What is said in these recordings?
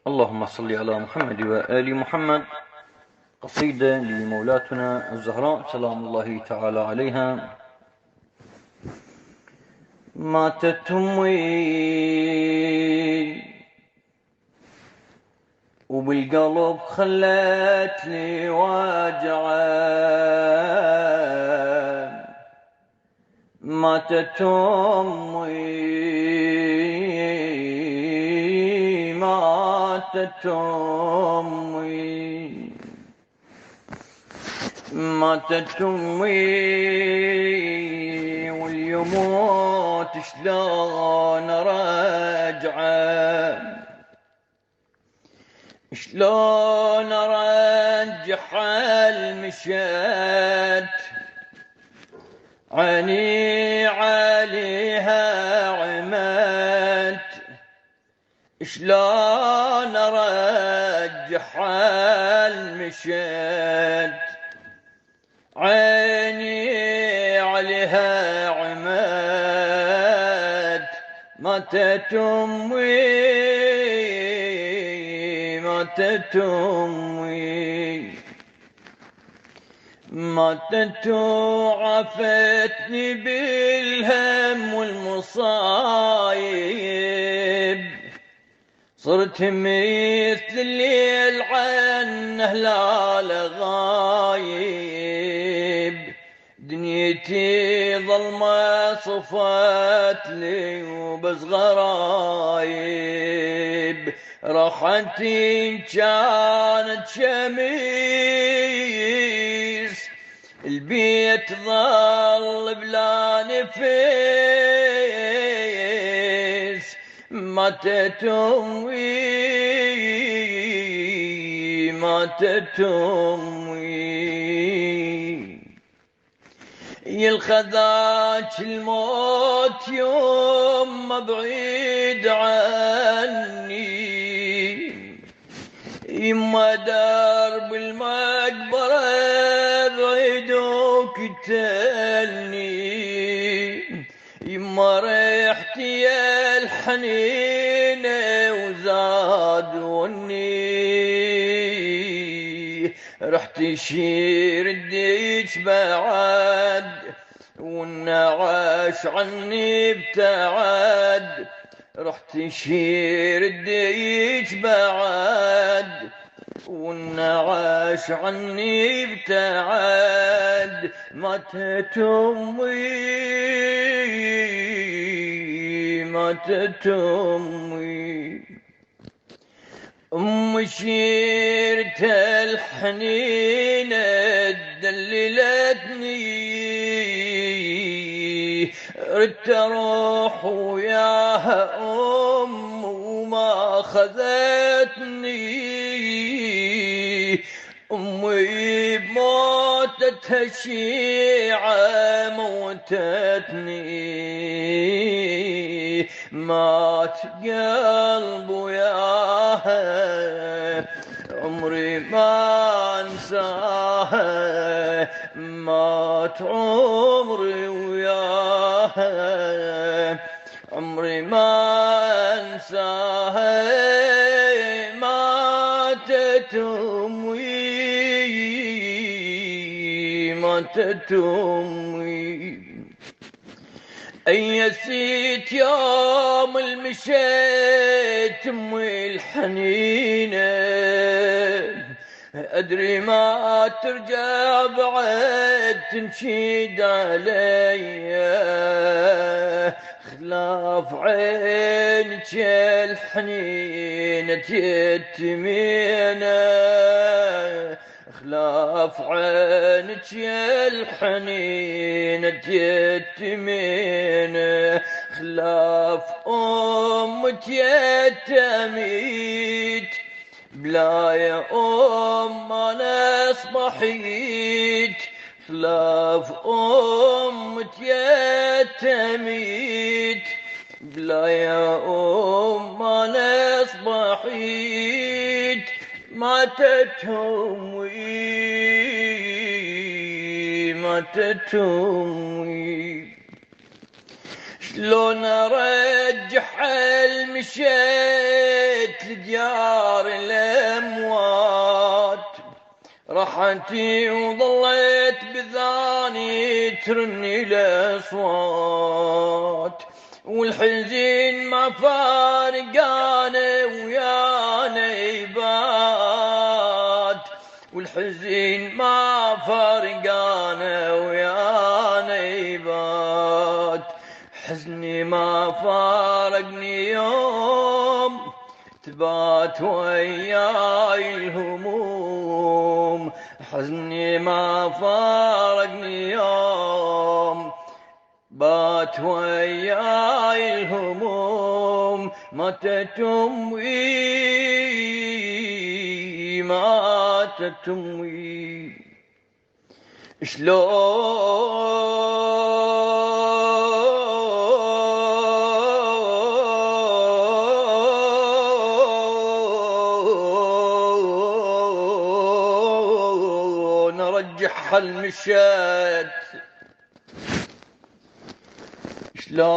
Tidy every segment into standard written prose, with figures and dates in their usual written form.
اللهم صل على محمد وآل محمد. قصيدة لمولاتنا الزهراء سلام الله تعالى عليها. ماتت أمي وبالقلب خلت لي واجعة، ماتت أمي، ماتت أمي، ماتت أمي، واليموت شلون رجعه، شلون ارجح المشات، عيني عليها عمت، شلون ارجح المشات، عيني عليها عمت، ماتت امي، ماتت أمي، ماتت وعافتني بالهم والمصايب، صرت مثل الليل عن هلال غايب، دنيتي ظلمة صفت لي وبس غرايب، راحتي كانت شميس، البيت ظل بلا نفس، ماتت أمي، ماتت أمي، يلخذاك الموت يوم ما بعيد عني، يما درب المقبرة بعيد وقتلني، يما ريحتي يا الحنينة وزادوني، رحت شير الديك بعد والنعاش عني ابتعد، رحت شير الديك بعد والنعاش عني ابتعد، ماتت أمي، ماتت أمي، شيرة الحنينة دللتني، ردت اروح وياها وما خذتني، امي بموتتها شيعة موتتني، مات قلب وياها عمري ما انساها، مات عمري وياها عمري ما انساها، ماتت امي، ماتت امي، أيسيت يوم المشيت امي الحنينة، أدري ما ترجع بعد تنشد عليا، خلاف عينك الحنينة يتمينا، خلاف عينك يا الحنينة يتمينا، خلاف أمك يتميت، بلا يا أم أنا أصبحيت، خلاف أمك يتميت، بلا يا أم أنا أصبحيت، ماتت أمي، ماتت أمي، شلون ارجح المشيت لديار راحتي وظليت بذاني ترني الأصوات، والحزين ما فارقاني ويانا يبات، والحزين ما فارقاني ويانا يبات. حزني ما فارقني يوم تبات وياي الهموم، حزني ما فارقني يوم بات وياي الهموم. ماتت أمي ماتت أمي، شلون ارجعها المشيت، شلون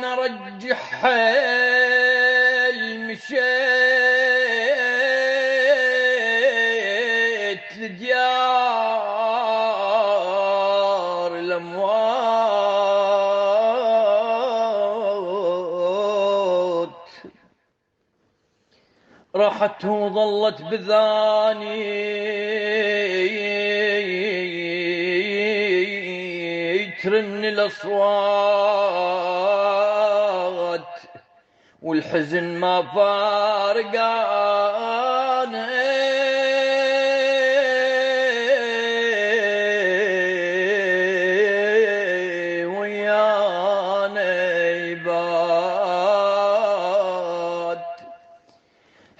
ارجعها المشيت لديار الاموات. راحت وظلت بذاني ترن الأصوات، والحزن ما فارقاني ويانا يبات.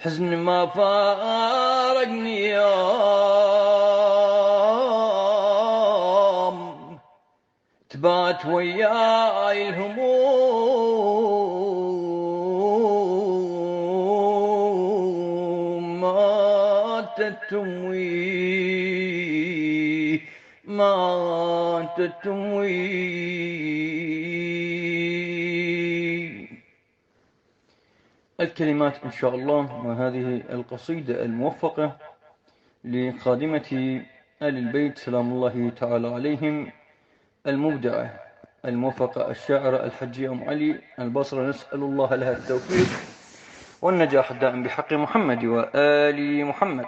حزن ما فارقني يوم تبات وياي الهموم. ماتت أمي ماتت أمي. الكلمات إن شاء الله وهذه القصيدة الموفقة لخادمة آل البيت سلام الله تعالى عليهم المبدعة الموفقة الشاعرة الحجية أم علي البصرة، نسأل الله لها التوفيق والنجاح الدائم بحق محمد وآل محمد.